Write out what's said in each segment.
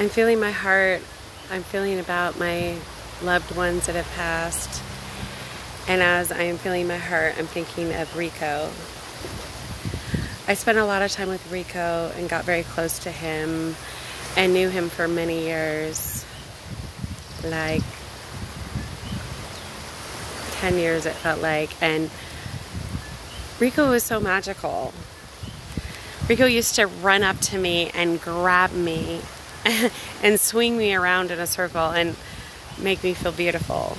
I'm feeling my heart. I'm feeling about my loved ones that have passed. And as I am feeling my heart, I'm thinking of Ricco. I spent a lot of time with Ricco and got very close to him and knew him for many years. Like 10 years it felt like. And Ricco was so magical. Ricco used to run up to me and grab me and swing me around in a circle and make me feel beautiful.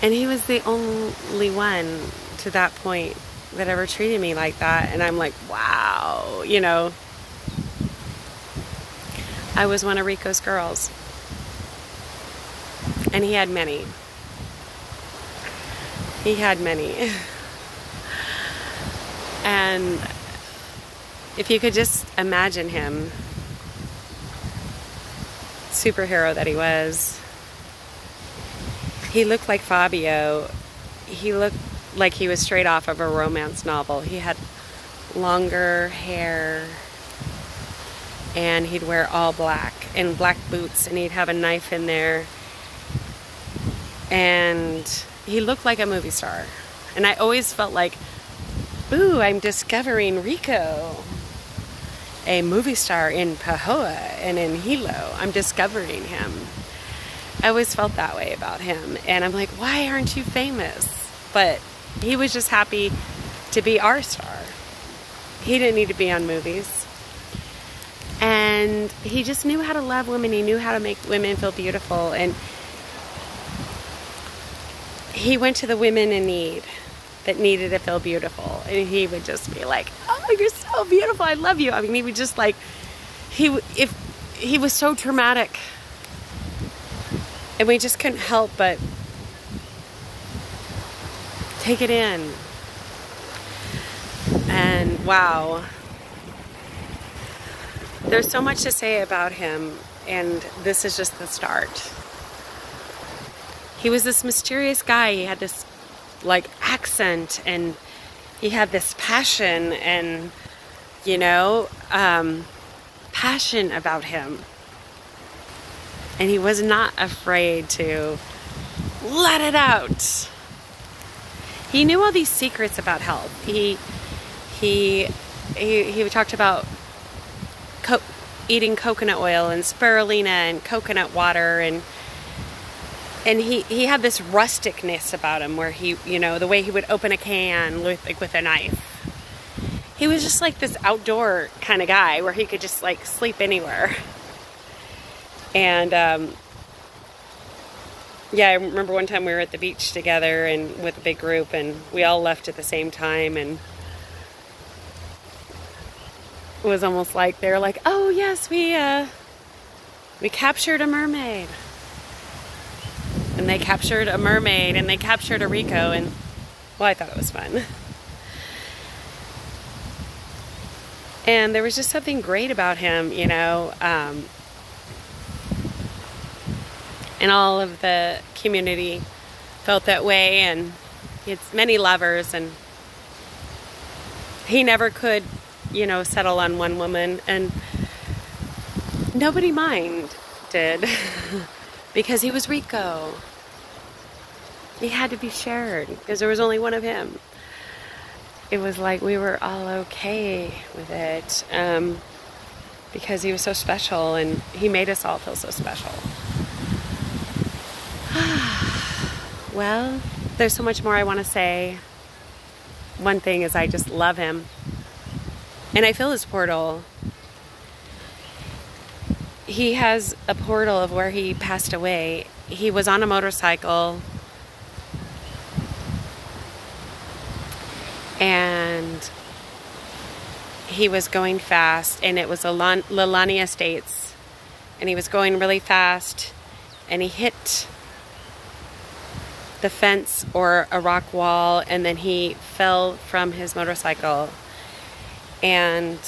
And he was the only one to that point that ever treated me like that. And I'm like, wow, you know. I was one of Ricco's girls. And he had many. He had many. And if you could just imagine him, superhero that he was, he looked like Fabio. He looked like he was straight off of a romance novel. He had longer hair, and he'd wear all black and black boots, and he'd have a knife in there, and he looked like a movie star. And I always felt like, ooh, I'm discovering Ricco, a movie star in Pahoa and in Hilo. I'm discovering him. I always felt that way about him. And I'm like, why aren't you famous? But he was just happy to be our star. He didn't need to be on movies. And he just knew how to love women. He knew how to make women feel beautiful. And he went to the women in need that needed to feel beautiful. And he would just be like, oh, you're so beautiful. I love you. I mean, he would just like, he was so dramatic. And we just couldn't help but take it in. And wow. There's so much to say about him, and this is just the start. He was this mysterious guy. He had this like accent, and he had this passion and, you know, passion about him. And he was not afraid to let it out. He knew all these secrets about health. He talked about eating coconut oil and spirulina and coconut water, and he had this rusticness about him where he, you know, the way he would open a can with a knife. He was just like this outdoor kind of guy where he could just like sleep anywhere. And yeah, I remember one time we were at the beach together and with a big group, and we all left at the same time, and it was almost like they were like, oh yes, we captured a mermaid. And they captured a mermaid, and they captured a Ricco, and well, I thought it was fun. And there was just something great about him, you know, and all of the community felt that way, and he had many lovers, and he never could, you know, settle on one woman, and nobody minded because he was Ricco. He had to be shared because there was only one of him. It was like we were all okay with it because he was so special, and he made us all feel so special. Well, there's so much more I want to say. One thing is I just love him. And I feel his portal. He has a portal of where he passed away. He was on a motorcycle. And he was going fast. And it was Lalanie Estates. And he was going really fast. And he hit the fence or a rock wall, and then he fell from his motorcycle. And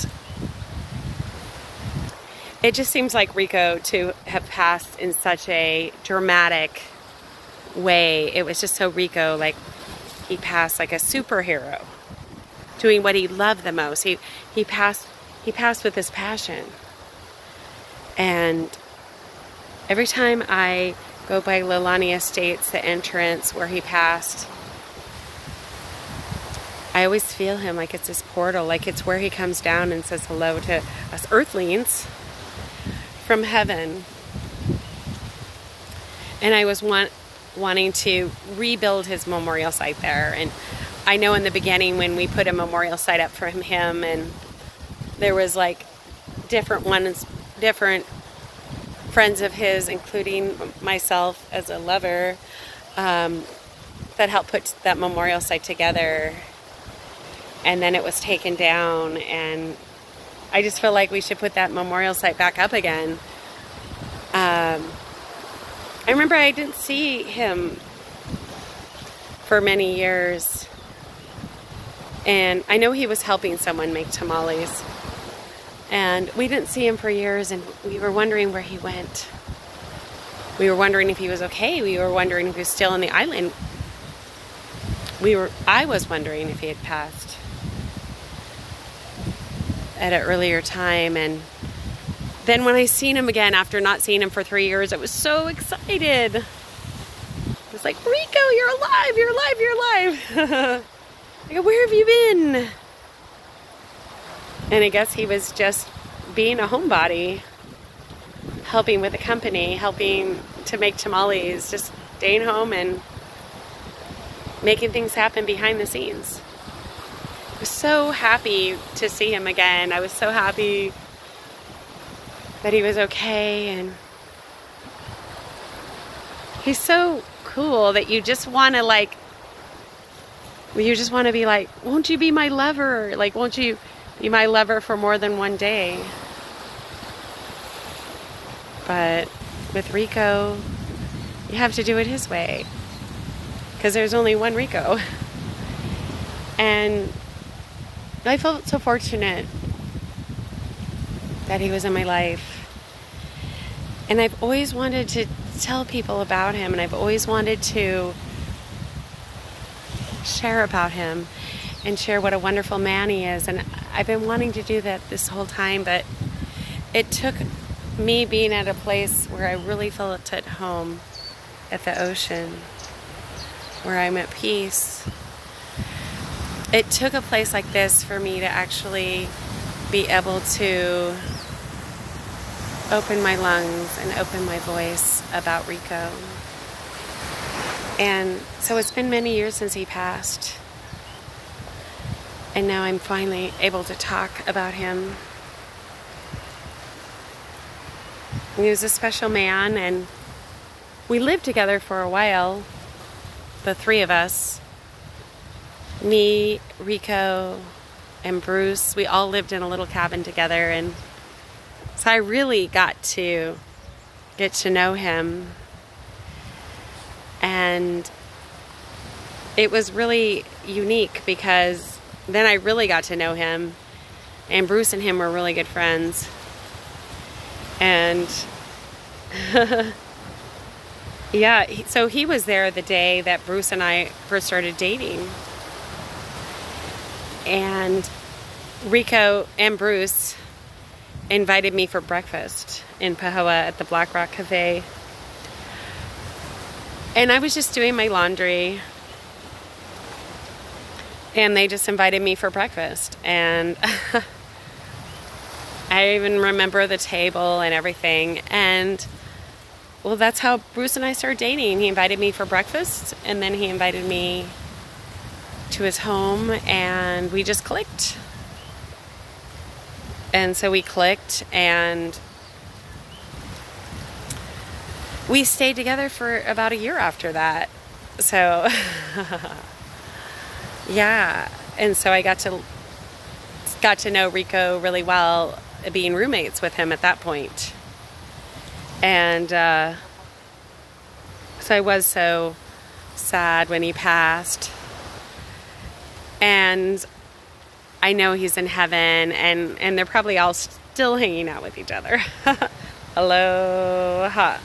it just seems like Ricco to have passed in such a dramatic way. It was just so Ricco, like he passed like a superhero, doing what he loved the most. He passed with his passion. And every time I go by Lalanie Estates, the entrance where he passed, I always feel him like it's this portal, like it's where he comes down and says hello to us earthlings from heaven. And I was wanting to rebuild his memorial site there. And I know in the beginning when we put a memorial site up for him, and there was like different friends of his, including myself as a lover, that helped put that memorial site together. And then it was taken down, and I just feel like we should put that memorial site back up again. I remember I didn't see him for many years, and I know he was helping someone make tamales, and we didn't see him for years, and we were wondering where he went. We were wondering if he was okay. We were wondering if he was still on the island. I was wondering if he had passed at an earlier time. And then when I seen him again after not seeing him for 3 years, I was so excited. I was like, Ricco, you're alive, you're alive, you're alive. I go, where have you been? And I guess he was just being a homebody, helping with the company, helping to make tamales, just staying home and making things happen behind the scenes. I was so happy to see him again. I was so happy that he was okay, and he's so cool that you just want to be like, won't you be my lover? Like, won't you be my lover for more than one day? But with Ricco, you have to do it his way, because there's only one Ricco. And I felt so fortunate that he was in my life. And I've always wanted to tell people about him, and I've always wanted to share about him and share what a wonderful man he is. And I've been wanting to do that this whole time, but it took me being at a place where I really felt at home, at the ocean, where I'm at peace. It took a place like this for me to actually be able to open my lungs and open my voice about Ricco. And so it's been many years since he passed, and now I'm finally able to talk about him. He was a special man, and we lived together for a while, the three of us. Me, Ricco, and Bruce. We all lived in a little cabin together, and so I really got to get to know him. And it was really unique, because then I really got to know him, and Bruce and him were really good friends. And yeah, so he was there the day that Bruce and I first started dating. And Ricco and Bruce invited me for breakfast in Pahoa at the Black Rock Cafe. And I was just doing my laundry, and they just invited me for breakfast. And I even remember the table and everything. And well, that's how Bruce and I started dating. He invited me for breakfast, and then he invited me to his home, and we just clicked. And so we clicked, and we stayed together for about a year after that. So yeah, and so I got to know Ricco really well, being roommates with him at that point. And so I was so sad when he passed. And I know he's in heaven, and they're probably all still hanging out with each other. Aloha.